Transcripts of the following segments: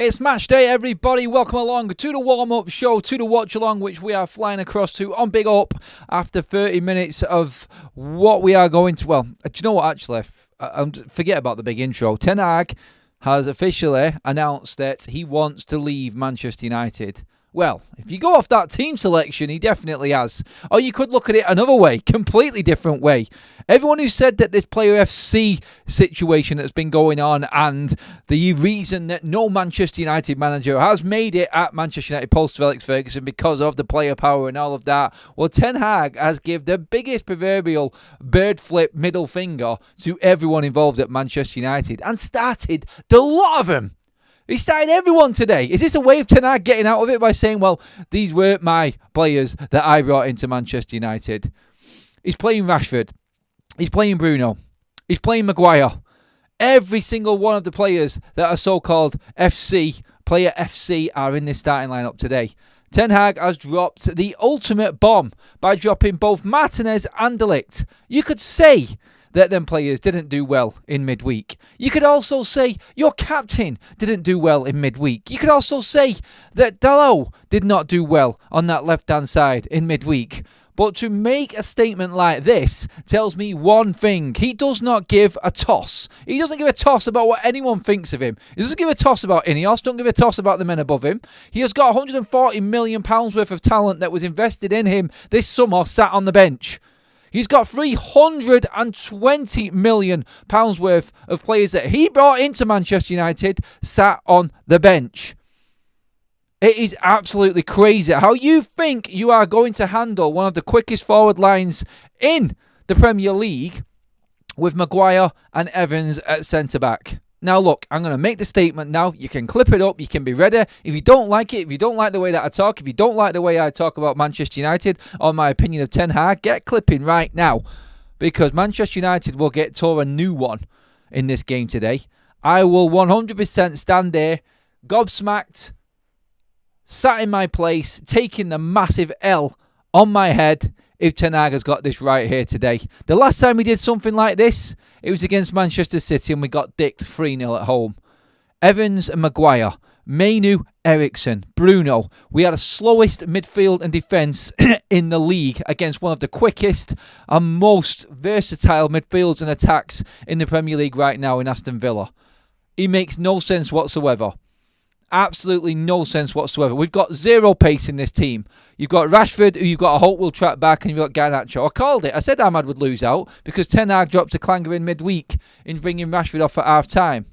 It's match day, everybody. Welcome along to the warm-up show, to the watch-along, which we are flying across to on Big Up after 30 minutes of what we are going to... Well, do you know what, actually? Forget about the big intro. Ten Hag has officially announced that he wants to leave Manchester United. Well, if you go off that team selection, he definitely has. Or you could look at it another way, completely different way. Everyone who said that this Player FC situation that's been going on and the reason that no Manchester United manager has made it at Manchester United post Alex Ferguson because of the player power and all of that, well, Ten Hag has given the biggest proverbial bird flip middle finger to everyone involved at Manchester United and started the lot of them. He started everyone today. Is this a way of Ten Hag getting out of it by saying, well, these weren't my players that I brought into Manchester United? He's playing Rashford. He's playing Bruno. He's playing Maguire. Every single one of the players that are so-called Player FC, are in this starting lineup today. Ten Hag has dropped the ultimate bomb by dropping both Martinez and De Ligt. You could say that them players didn't do well in midweek. You could also say your captain didn't do well in midweek. You could also say that Dalot did not do well on that left-hand side in midweek. But to make a statement like this tells me one thing. He does not give a toss. He doesn't give a toss about what anyone thinks of him. He doesn't give a toss about Ineos. Don't give a toss about the men above him. He has got £140 million worth of talent that was invested in him this summer sat on the bench. He's got £320 million worth of players that he brought into Manchester United sat on the bench. It is absolutely crazy how you think you are going to handle one of the quickest forward lines in the Premier League with Maguire and Evans at centre-back. Now look, I'm going to make the statement now. You can clip it up. You can be ready. If you don't like it, if you don't like the way that I talk, if you don't like the way I talk about Manchester United or my opinion of Ten Hag, get clipping right now. Because Manchester United will get tore a new one in this game today. I will 100% stand there, gobsmacked, sat in my place, taking the massive L on my head if Ten Hag has got this right here today. The last time we did something like this, it was against Manchester City and we got dicked 3-0 at home. Evans and Maguire, Mainu, Eriksen, Bruno. We had the slowest midfield and defence in the league against one of the quickest and most versatile midfields and attacks in the Premier League right now in Aston Villa. He makes no sense whatsoever. Absolutely no sense whatsoever. We've got zero pace in this team. You've got Rashford, who you've got a hope will track back, and you've got Garnacho. I called it. I said Ahmad would lose out because Ten Hag dropped a clanger in midweek in bringing Rashford off at half-time.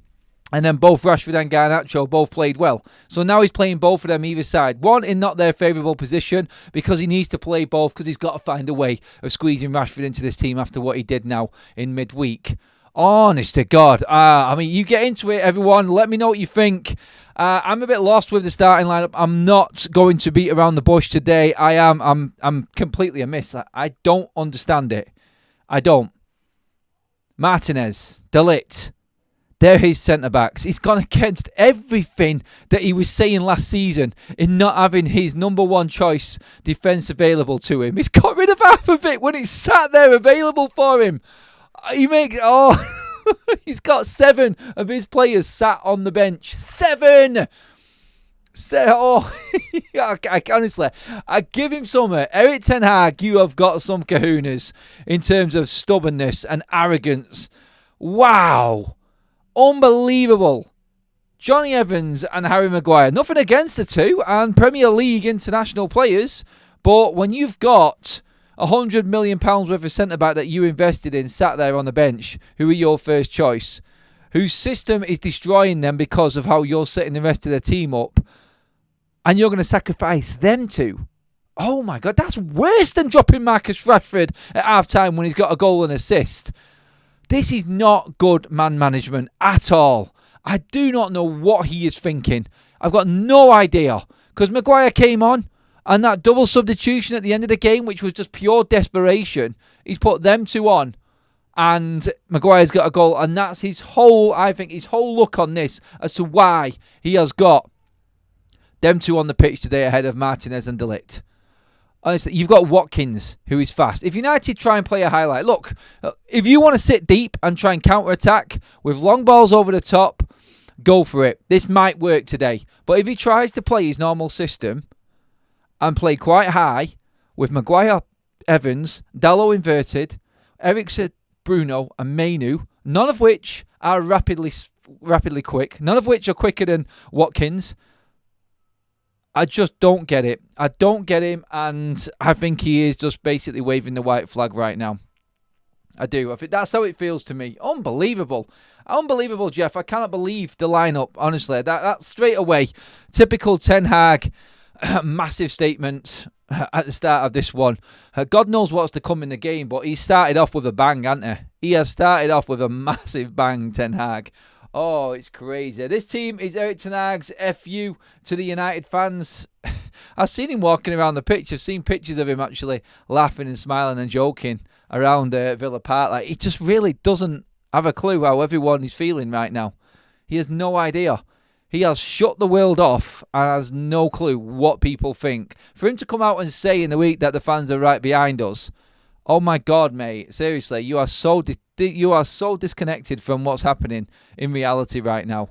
And then both Rashford and Garnacho both played well. So now he's playing both of them either side. One in not their favourable position because he needs to play both because he's got to find a way of squeezing Rashford into this team after what he did now in midweek. Honest to God. I mean, you get into it, everyone. Let me know what you think. I'm a bit lost with the starting lineup. I'm not going to beat around the bush today. I'm completely amiss. I don't understand it. I don't. Martinez, De Ligt, they're his centre-backs. He's gone against everything that he was saying last season in not having his number one choice defence available to him. He's got rid of half of it when it's sat there available for him. He's got 7 of his players sat on the bench. 7! Honestly, I give him some. Erik Ten Hag, you have got some kahunas in terms of stubbornness and arrogance. Wow. Unbelievable. Johnny Evans and Harry Maguire. Nothing against the two and Premier League international players. But when you've got £100 million worth of centre-back that you invested in sat there on the bench, who are your first choice, whose system is destroying them because of how you're setting the rest of the team up, and you're going to sacrifice them two. Oh my God, that's worse than dropping Marcus Rashford at half-time when he's got a goal and assist. This is not good man management at all. I do not know what he is thinking. I've got no idea. Because Maguire came on, and that double substitution at the end of the game, which was just pure desperation, he's put them two on. And Maguire's got a goal. And that's his whole look on this as to why he has got them two on the pitch today ahead of Martinez and De Ligt. Honestly, you've got Watkins, who is fast. If United try and play a highlight, look, if you want to sit deep and try and counter-attack with long balls over the top, go for it. This might work today. But if he tries to play his normal system and play quite high with Maguire, Evans, Dalot inverted, Eriksen, Bruno and Mainu, none of which are rapidly quick, none of which are quicker than Watkins, I just don't get it. I don't get him, and I think he is just basically waving the white flag right now. I do. I think that's how it feels to me. Unbelievable. Unbelievable, Jeff. I cannot believe the lineup, honestly. That's straight away. Typical Ten Hag. Massive statement at the start of this one. God knows what's to come in the game, but he started off with a bang, hasn't he? He has started off with a massive bang, Ten Hag. Oh, it's crazy. This team is Erik Ten Hag's FU to the United fans. I've seen him walking around the pitch. I've seen pictures of him actually laughing and smiling and joking around Villa Park. Like, he just really doesn't have a clue how everyone is feeling right now. He has no idea. He has shut the world off and has no clue what people think. For him to come out and say in the week that the fans are right behind us, oh my God, mate! Seriously, you are so disconnected from what's happening in reality right now.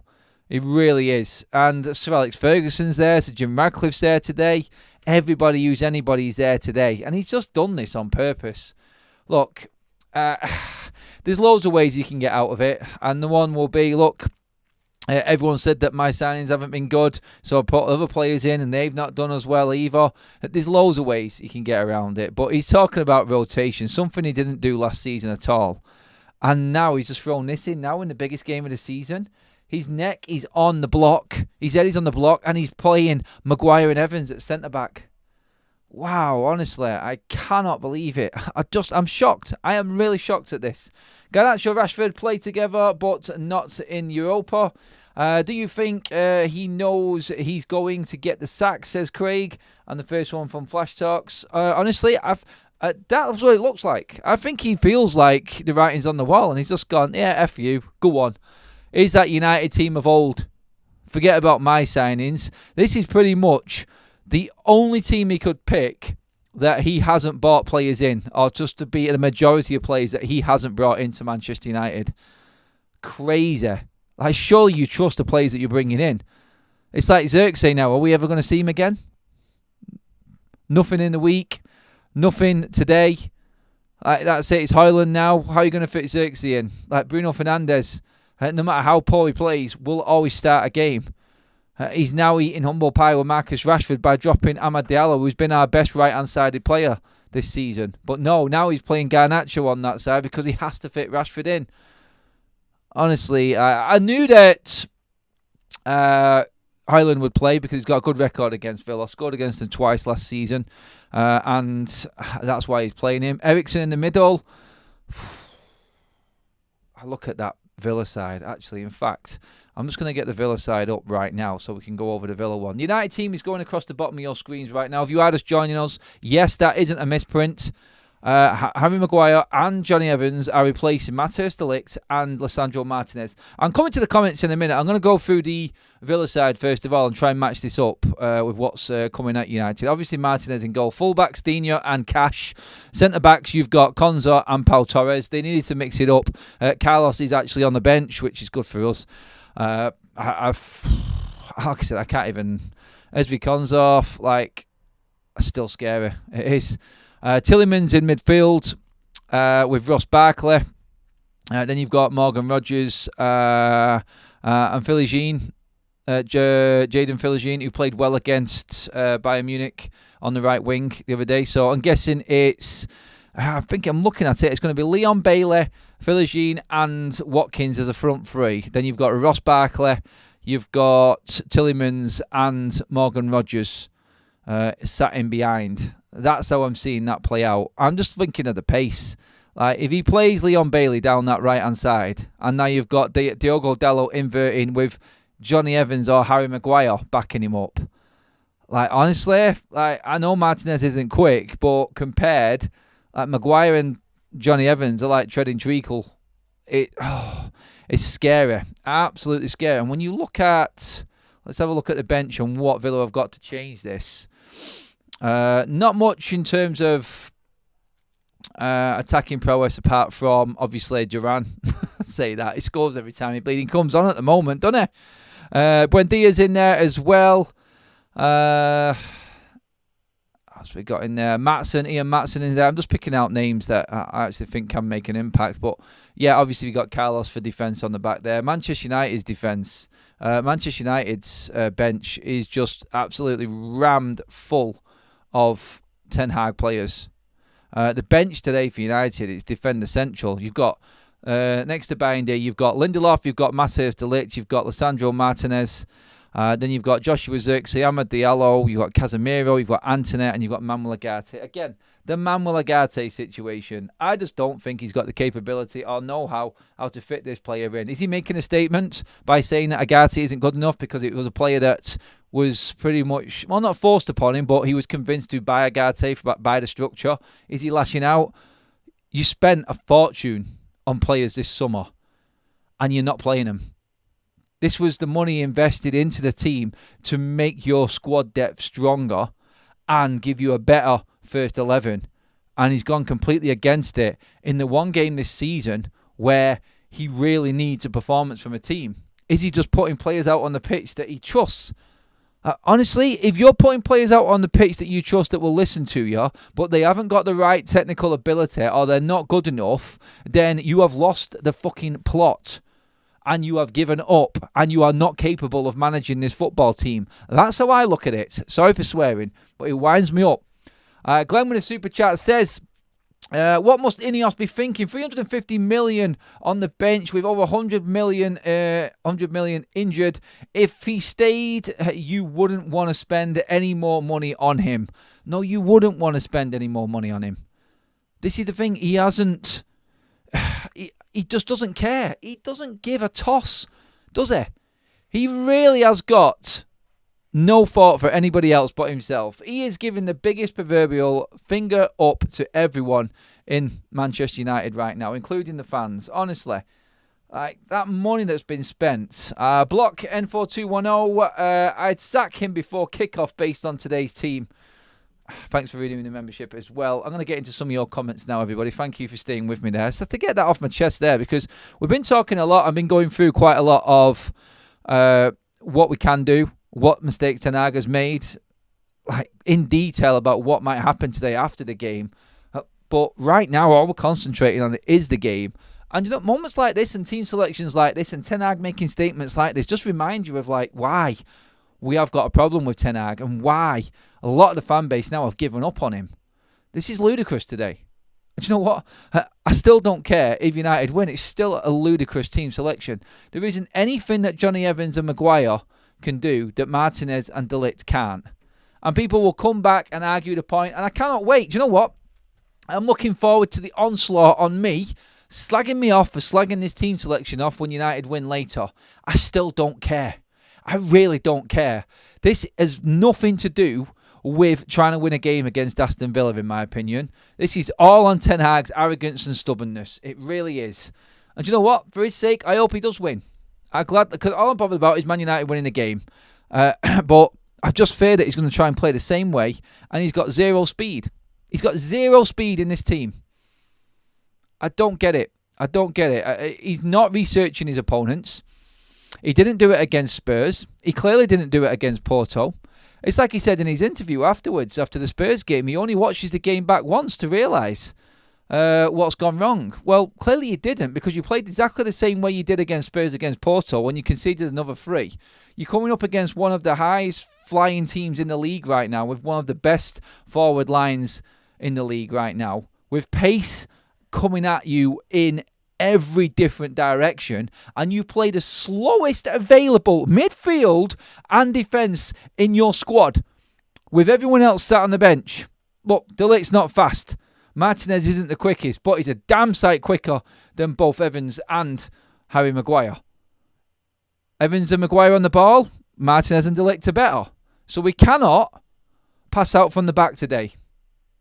It really is. And Sir Alex Ferguson's there, Sir Jim Radcliffe's there today. Everybody who's anybody's there today, and he's just done this on purpose. Look, there's loads of ways you can get out of it, and the one will be, look. Everyone said that my signings haven't been good, so I put other players in and they've not done as well either. There's loads of ways you can get around it, but he's talking about rotation, something he didn't do last season at all. And now he's just thrown this in now in the biggest game of the season. His neck is on the block, his head is on the block, and he's playing Maguire and Evans at centre-back. Wow, honestly, I cannot believe it. I'm shocked. I am really shocked at this. Garnacho, Rashford play together, but not in Europa. Do you think he knows he's going to get the sack, says Craig, and the first one from Flash Talks? Honestly, that's what it looks like. I think he feels like the writing's on the wall, and he's just gone, yeah, F you, go on. Is that United team of old? Forget about my signings. This is pretty much the only team he could pick that he hasn't bought players in, or just to be the majority of players that he hasn't brought into Manchester United. Crazy. Like, surely you trust the players that you're bringing in. It's like Xerxes now. Are we ever going to see him again? Nothing in the week. Nothing today. Like, that's it. It's Højlund now. How are you going to fit Xerxes in? Like, Bruno Fernandes, no matter how poor he plays, will always start a game. He's now eating humble pie with Marcus Rashford by dropping Amad Diallo, who's been our best right-hand-sided player this season. But no, now he's playing Garnacho on that side because he has to fit Rashford in. Honestly, I knew that Højlund would play because he's got a good record against Villa. Scored against them twice last season, and that's why he's playing him. Eriksen in the middle. I look at that Villa side, actually. In fact, I'm just going to get the Villa side up right now so we can go over the Villa one. The United team is going across the bottom of your screens right now. If you are just joining us, yes, that isn't a misprint. Harry Maguire and Johnny Evans are replacing Matthias de Ligt and Lisandro Martinez. I'm coming to the comments in a minute. I'm going to go through the Villa side first of all and try and match this up with what's coming at United. Obviously, Martinez in goal. Full-backs, Dino and Cash. Centre-backs, you've got Konza and Pau Torres. They needed to mix it up. Carlos is actually on the bench, which is good for us. Like I said, I can't even... Ezri Konza, like, still scary. It is. Tielemans in midfield with Ross Barkley. Then you've got Morgan Rogers and Philogene, Jadon Philogene, who played well against Bayern Munich on the right wing the other day. So I'm guessing it's, I think I'm looking at it, it's going to be Leon Bailey, Philogene and Watkins as a front three. Then you've got Ross Barkley, you've got Tielemans and Morgan Rogers sat in behind. That's how I'm seeing that play out. I'm just thinking of the pace. Like, if he plays Leon Bailey down that right-hand side, and now you've got Diogo Dalot inverting with Johnny Evans or Harry Maguire backing him up. Like, honestly, like, I know Martinez isn't quick, but compared, like, Maguire and Johnny Evans are like treading treacle. It's scary. Absolutely scary. And when you look at... Let's have a look at the bench and what Villa have got to change this. Not much in terms of attacking prowess apart from, obviously, Duran. Say that. He scores every time he comes on at the moment, doesn't he? Buendia's in there as well. As we got in there, Ian Maatsen in there. I'm just picking out names that I actually think can make an impact. But yeah, obviously we got Carlos for defence on the back there. Manchester United's defence, Manchester United's bench is just absolutely rammed full of Ten Hag players. The bench today for United is defender central. You've got next to Binder, you've got Lindelof, you've got Matheus de Ligt, you've got Lisandro Martinez. Then you've got Joshua Zirkzee, Amad Diallo, you've got Casemiro, you've got Antonet, and you've got Manuel Ugarte. Again, the Manuel Ugarte situation, I just don't think he's got the capability or know-how how to fit this player in. Is he making a statement by saying that Ugarte isn't good enough because it was a player that was pretty much, well, not forced upon him, but he was convinced to buy Ugarte by the structure? Is he lashing out? You spent a fortune on players this summer, and you're not playing them. This was the money invested into the team to make your squad depth stronger and give you a better first 11. And he's gone completely against it in the one game this season where he really needs a performance from a team. Is he just putting players out on the pitch that he trusts? Honestly, if you're putting players out on the pitch that you trust that will listen to you, but they haven't got the right technical ability or they're not good enough, then you have lost the fucking plot. And you have given up, and you are not capable of managing this football team. That's how I look at it. Sorry for swearing, but it winds me up. Glenn with a super chat says, what must Ineos be thinking? 350 million on the bench with over 100 million injured. If he stayed, you wouldn't want to spend any more money on him. No, you wouldn't want to spend any more money on him. This is the thing. He hasn't... He just doesn't care. He doesn't give a toss, does he? He really has got no thought for anybody else but himself. He is giving the biggest proverbial finger up to everyone in Manchester United right now, including the fans. Honestly, like that money that's been spent. Block N4210, I'd sack him before kickoff based on today's team. Thanks for reading the membership as well. I'm going to get into some of your comments now, everybody. Thank you for staying with me there. So to get that off my chest there, because we've been talking a lot. I've been going through quite a lot of what we can do, what mistakes Ten Hag has made, like in detail about what might happen today after the game. But right now, all we're concentrating on is the game. And you know, moments like this and team selections like this and Ten Hag making statements like this just remind you of like why we have got a problem with Ten Hag and why a lot of the fan base now have given up on him. This is ludicrous today. And you know what? I still don't care if United win. It's still a ludicrous team selection. There isn't anything that Johnny Evans and Maguire can do that Martinez and De Ligt can't. And people will come back and argue the point. And I cannot wait. Do you know what? I'm looking forward to the onslaught on me, slagging me off for slagging this team selection off when United win later. I still don't care. I really don't care. This has nothing to do with trying to win a game against Aston Villa, in my opinion. This is all on Ten Hag's arrogance and stubbornness. It really is. And you know what? For his sake, I hope he does win. I'm glad, because all I'm bothered about is Man United winning the game. But I just fear that he's going to try and play the same way, and he's got zero speed. He's got zero speed in this team. I don't get it. He's not researching his opponents. He didn't do it against Spurs. He clearly didn't do it against Porto. It's like he said in his interview afterwards, after the Spurs game, he only watches the game back once to realise what's gone wrong. Well, clearly you didn't, because you played exactly the same way you did against Spurs against Porto when you conceded another 3. You're coming up against one of the highest flying teams in the league right now, with one of the best forward lines in the league right now, with pace coming at you in every different direction, and you play the slowest available midfield and defence in your squad with everyone else sat on the bench. Look, De Ligt's not fast. Martinez isn't the quickest, but he's a damn sight quicker than both Evans and Harry Maguire. Evans and Maguire on the ball, Martinez and De Ligt are better. So we cannot pass out from the back today.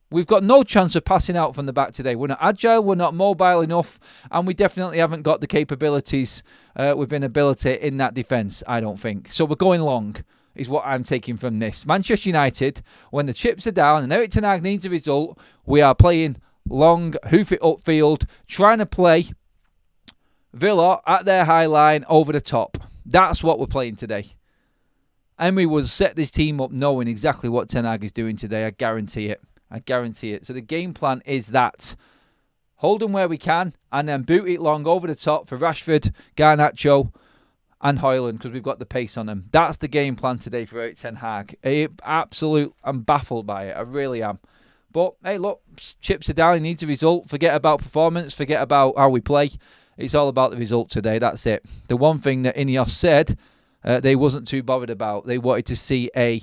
We've got no chance of passing out from the back today. We're not agile, we're not mobile enough, and we definitely haven't got the capabilities within ability in that defence, I don't think. So we're going long, is what I'm taking from this. Manchester United, when the chips are down and Erik Ten Hag needs a result, we are playing long, hoof it upfield, trying to play Villa at their high line over the top. That's what we're playing today. Emery will set this team up knowing exactly what Ten Hag is doing today. I guarantee it. I guarantee it. So the game plan is that. Hold them where we can and then boot it long over the top for Rashford, Garnacho and Højlund because we've got the pace on them. That's the game plan today for Erik Ten Hag. I'm baffled by it. I really am. But, hey, look, chips are down. He needs a result. Forget about performance. Forget about how we play. It's all about the result today. That's it. The one thing that Ineos said they wasn't too bothered about. They wanted to see a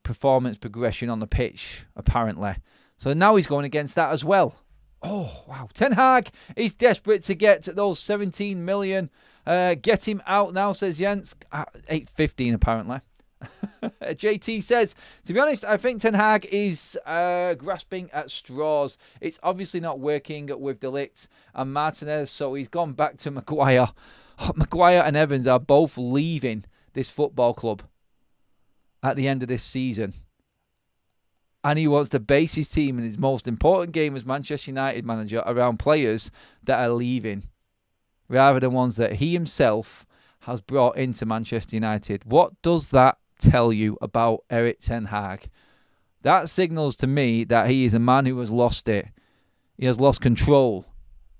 performance progression on the pitch, apparently. So now he's going against that as well. Oh, wow. Ten Hag is desperate to get those 17 million. Get him out now, says Jens. 8:15 apparently. JT says, to be honest, I think Ten Hag is grasping at straws. It's obviously not working with De Ligt and Martinez, so he's gone back to Maguire. Maguire and Evans are both leaving this football club at the end of this season. And he wants to base his team in his most important game as Manchester United manager around players that are leaving, rather than ones that he himself has brought into Manchester United. What does that tell you about Erik Ten Hag? That signals to me that he is a man who has lost it. He has lost control.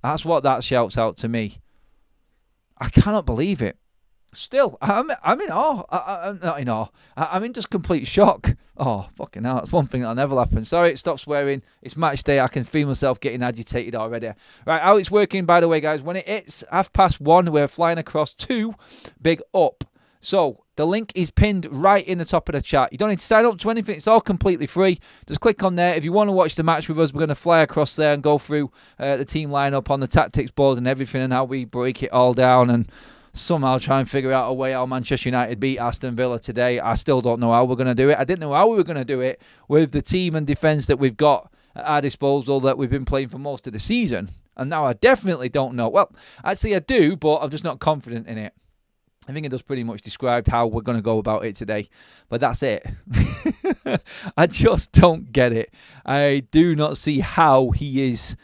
That's what that shouts out to me. I cannot believe it. Still, I'm in awe. I'm not in awe. I'm in just complete shock. Oh, fucking hell. That's one thing that'll never happen. Sorry, stop swearing. It's match day. I can feel myself getting agitated already. Right, how it's working, by the way, guys. When it hits 1:30, we're flying across to Big Up. So, the link is pinned right in the top of the chat. You don't need to sign up to anything. It's all completely free. Just click on there. If you want to watch the match with us, we're going to fly across there and go through the team lineup on the tactics board and everything and how we break it all down and somehow try and figure out a way how Manchester United beat Aston Villa today. I still don't know how we're going to do it. I didn't know how we were going to do it with the team and defence that we've got at our disposal that we've been playing for most of the season. And now I definitely don't know. Well, actually I do, but I'm just not confident in it. I think it does pretty much describe how we're going to go about it today. But that's it. I just don't get it. I do not see how he is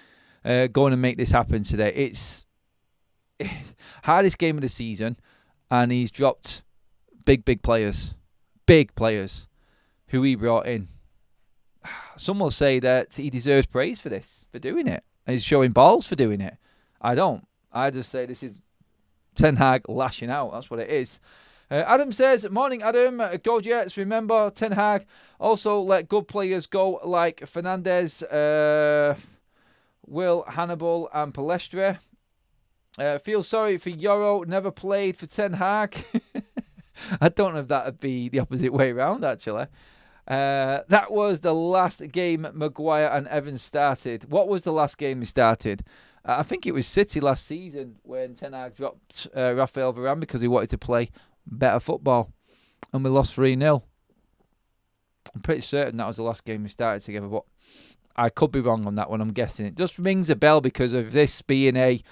going to make this happen today. It's hardest game of the season, and he's dropped big players who he brought in. Some will say that he deserves praise for this, for doing it. And he's showing balls for doing it. I don't. I just say this is Ten Hag lashing out. That's what it is. Adam says, morning Adam, go Jets. Remember, Ten Hag also let good players go like Fernandez, Will, Hannibal and Palestra. Feel sorry for Yoro, never played for Ten Hag. I don't know if that would be the opposite way around, actually. That was the last game Maguire and Evans started. What was the last game he started? I think it was City last season when Ten Hag dropped Rafael Varane because he wanted to play better football. And we lost 3-0. I'm pretty certain that was the last game we started together, but I could be wrong on that one, I'm guessing. It just rings a bell because of this being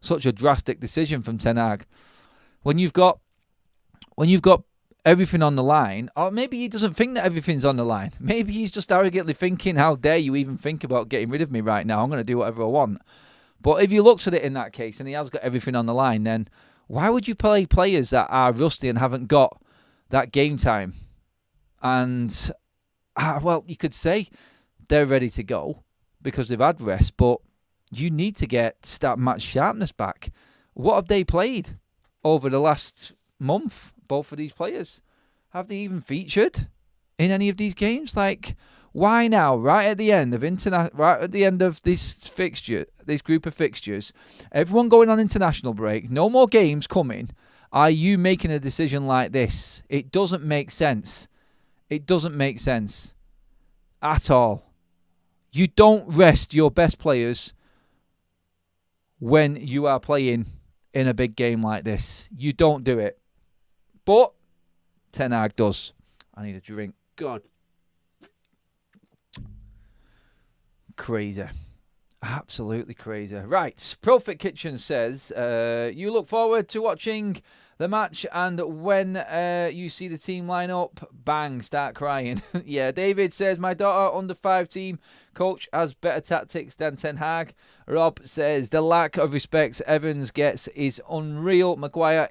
such a drastic decision from Ten Hag. When you've got everything on the line, or maybe he doesn't think that everything's on the line. Maybe he's just arrogantly thinking, how dare you even think about getting rid of me right now? I'm going to do whatever I want. But if you looked at it in that case and he has got everything on the line, then why would you play players that are rusty and haven't got that game time? And, well, you could say they're ready to go because they've had rest, but you need to get start match sharpness back. What have they played over the last month, both of these players? Have they even featured in any of these games? Like, why now, right at the end of this fixture, this group of fixtures, everyone going on international break, no more games coming, are you making a decision like this? It doesn't make sense. It doesn't make sense at all. You don't rest your best players when you are playing in a big game like this. You don't do it. But Ten Hag does. I need a drink. God. Crazy. Absolutely crazy. Right. Profit Kitchen says, you look forward to watching the match, and when you see the team line up, bang, start crying. Yeah, David says, my daughter under 5 team coach has better tactics than Ten Hag. Rob says, the lack of respect Evans gets is unreal. Maguire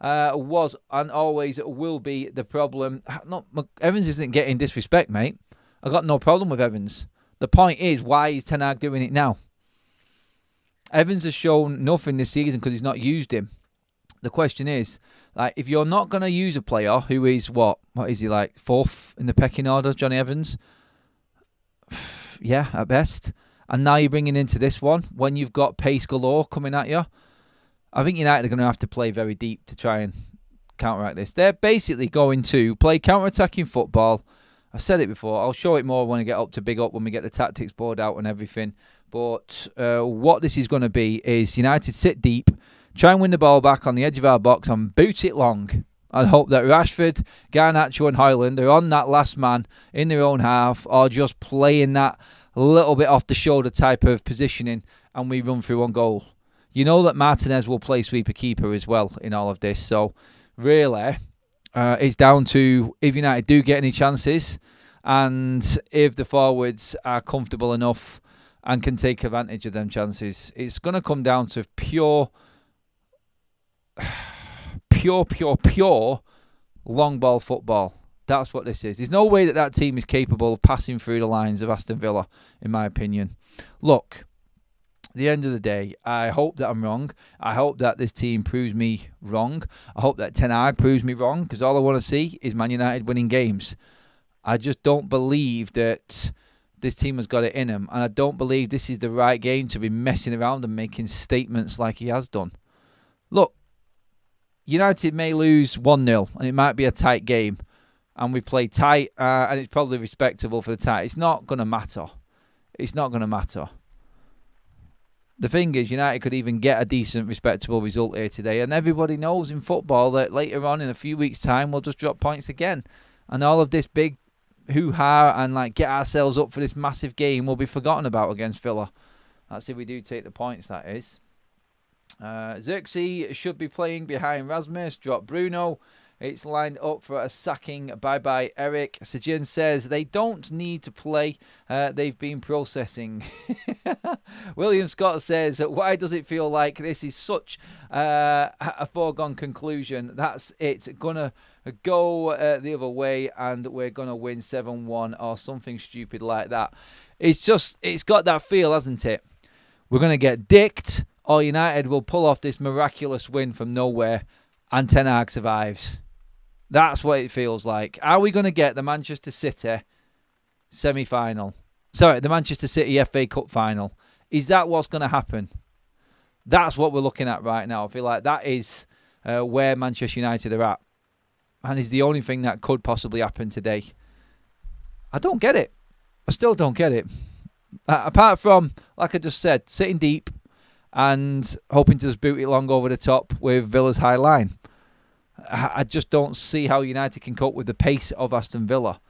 was and always will be the problem. Evans isn't getting disrespect, mate. I got no problem with Evans. The point is, why is Ten Hag doing it now? Evans has shown nothing this season because he's not used him. The question is, like, if you're not going to use a player who is, what is he, like 4th in the pecking order, Johnny Evans? Yeah, at best. And now you're bringing into this one when you've got pace galore coming at you. I think United are going to have to play very deep to try and counteract this. They're basically going to play counter-attacking football. I've said it before. I'll show it more when I get up to Big Up, when we get the tactics board out and everything. But what this is going to be is United sit deep, try and win the ball back on the edge of our box and boot it long. And hope that Rashford, Garnacho and Højlund are on that last man in their own half, or just playing that little bit off the shoulder type of positioning, and we run through on goal. You know that Martinez will play sweeper keeper as well in all of this. So really, it's down to if United do get any chances and if the forwards are comfortable enough and can take advantage of them chances. It's going to come down to pure long ball football. That's what this is. There's no way that team is capable of passing through the lines of Aston Villa, in my opinion. Look, at the end of the day, I hope that I'm wrong. I hope that this team proves me wrong. I hope that Ten Hag proves me wrong, because all I want to see is Man United winning games. I just don't believe that this team has got it in them, and I don't believe this is the right game to be messing around and making statements like he has done. Look, United may lose 1-0, and it might be a tight game, and we play tight, and it's probably respectable for the tight. It's not going to matter. It's not going to matter. The thing is, United could even get a decent, respectable result here today, and everybody knows in football that later on in a few weeks' time, we'll just drop points again, and all of this big hoo-ha and like get ourselves up for this massive game will be forgotten about against Villa. That's if we do take the points, that is. Xerxes should be playing behind Rasmus. Drop Bruno. It's lined up for a sacking. Bye-bye, Eric. Sajin says they don't need to play. They've been processing. William Scott says, why does it feel like this is such a foregone conclusion? That's it. Gonna go the other way and we're going to win 7-1 or something stupid like that. It's got that feel, hasn't it? We're going to get dicked, or United will pull off this miraculous win from nowhere and Ten Hag survives. That's what it feels like. Are we going to get the Manchester City semi-final? Sorry, the Manchester City FA Cup final. Is that what's going to happen? That's what we're looking at right now. I feel like that is where Manchester United are at. And is the only thing that could possibly happen today. I don't get it. I still don't get it. Apart from, like I just said, sitting deep and hoping to just boot it long over the top with Villa's high line. I just don't see how United can cope with the pace of Aston Villa.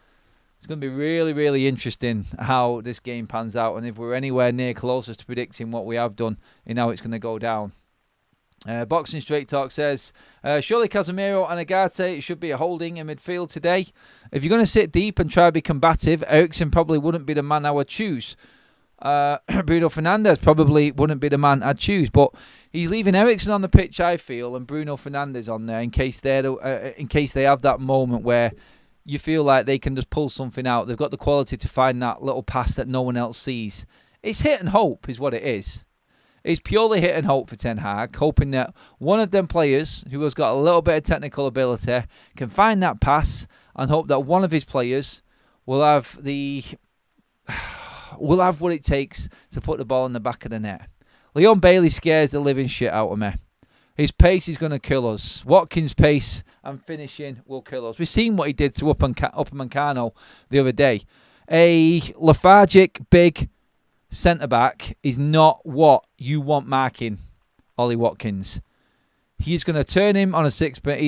It's going to be really, really interesting how this game pans out, and if we're anywhere near closest to predicting what we have done in how it's going to go down. Boxing Straight Talk says, surely Casemiro and Agate should be a holding in midfield today. If you're going to sit deep and try to be combative, Eriksen probably wouldn't be the man I would choose. Bruno Fernandes probably wouldn't be the man I'd choose, but he's leaving Eriksen on the pitch, I feel, and Bruno Fernandes on there in case they have that moment where you feel like they can just pull something out. They've got the quality to find that little pass that no one else sees. It's hit and hope is what it is. It's purely hit and hope for Ten Hag, hoping that one of them players who has got a little bit of technical ability can find that pass, and hope that one of his players will have what it takes to put the ball in the back of the net. Leon Bailey scares the living shit out of me. His pace is going to kill us. Watkins' pace and finishing will kill us. We've seen what he did to Upamecano the other day. A lethargic, big centre-back is not what you want marking Ollie Watkins. He's going to turn him on a six-bit.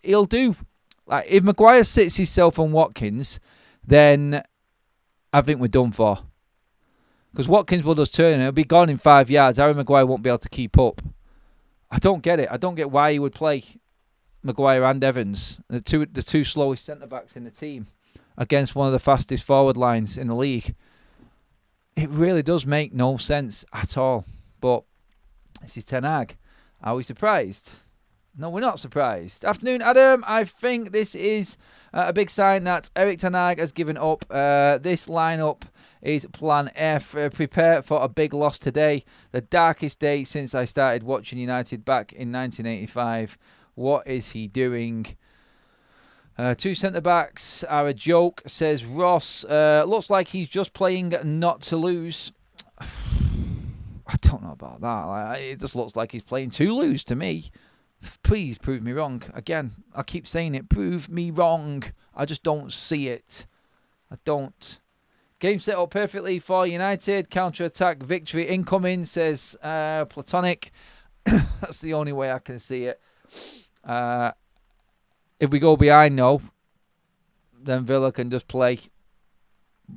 He'll do. Like, if Maguire sits himself on Watkins, then I think we're done for. Because Watkins will just turn and it'll be gone in 5 yards. Harry Maguire won't be able to keep up. I don't get it. I don't get why he would play Maguire and Evans, the two slowest centre-backs in the team, against one of the fastest forward lines in the league. It really does make no sense at all. But this is Ten Hag. Are we surprised? No, we're not surprised. Afternoon, Adam. I think this is a big sign that Erik Ten Hag has given up. This lineup is Plan F. Prepare for a big loss today. The darkest day since I started watching United back in 1985. What is he doing? Two centre-backs are a joke, says Ross. Looks like he's just playing not to lose. I don't know about that. It just looks like he's playing to lose to me. Please prove me wrong. Again, I keep saying it. Prove me wrong. I just don't see it. I don't. Game set up perfectly for United. Counter-attack victory incoming, says Platonic. That's the only way I can see it. If we go behind, no, then Villa can just play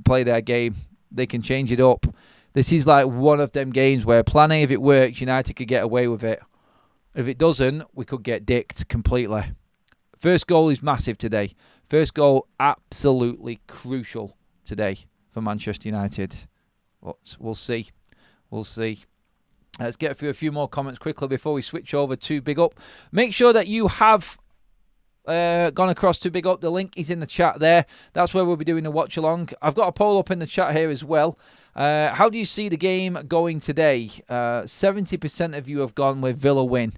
their game. They can change it up. This is like one of them games where Plan A, if it works, United could get away with it. If it doesn't, we could get dicked completely. First goal is massive today. First goal, absolutely crucial today for Manchester United. But we'll see. We'll see. Let's get through a few more comments quickly before we switch over to Big Up. Make sure that you have gone across to Big Up. The link is in the chat there. That's where we'll be doing the watch along. I've got a poll up in the chat here as well. How do you see the game going today? 70% of you have gone with Villa win.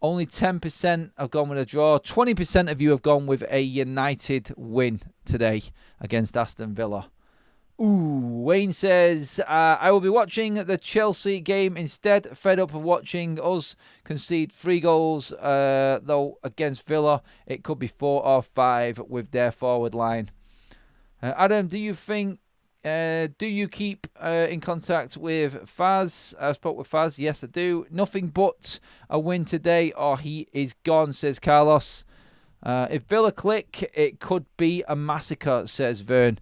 Only 10% have gone with a draw. 20% of you have gone with a United win today against Aston Villa. Wayne says, I will be watching the Chelsea game instead. Fed up of watching us concede 3 goals, though against Villa. It could be 4 or 5 with their forward line. Adam, do you think, do you keep in contact with Faz? I spoke with Faz. Yes, I do. Nothing but a win today or he is gone, says Carlos. If Villa click, it could be a massacre, says Vern.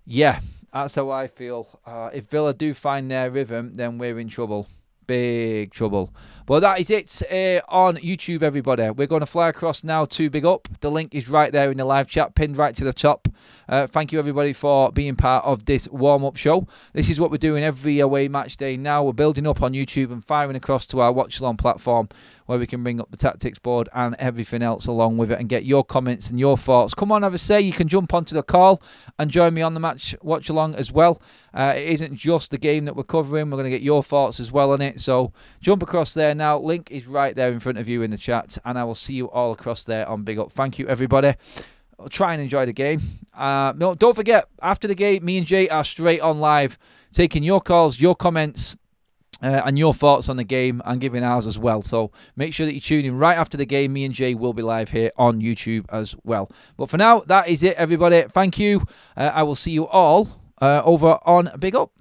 Yeah, that's how I feel. If Villa do find their rhythm, then we're in trouble. Big trouble. Well, that is it on YouTube, everybody. We're going to fly across now to Big Up. The link is right there in the live chat, pinned right to the top. Thank you, everybody, for being part of this warm-up show. This is what we're doing every away match day now. We're building up on YouTube and firing across to our watch-along platform where we can bring up the tactics board and everything else along with it and get your comments and your thoughts. Come on, have a say. You can jump onto the call and join me on the match watch-along as well. It isn't just the game that we're covering. We're going to get your thoughts as well on it. So jump across there now. Link is right there in front of you in the chat, and I will see you all across there on Big Up. Thank you, everybody. I'll try and enjoy the game. No, don't forget, after the game, me and Jay are straight on live, taking your calls, your comments, and your thoughts on the game, and giving ours as well. So make sure that you tune in right after the game. Me and Jay will be live here on YouTube as well. But for now, that is it, everybody. Thank you. I will see you all over on Big Up.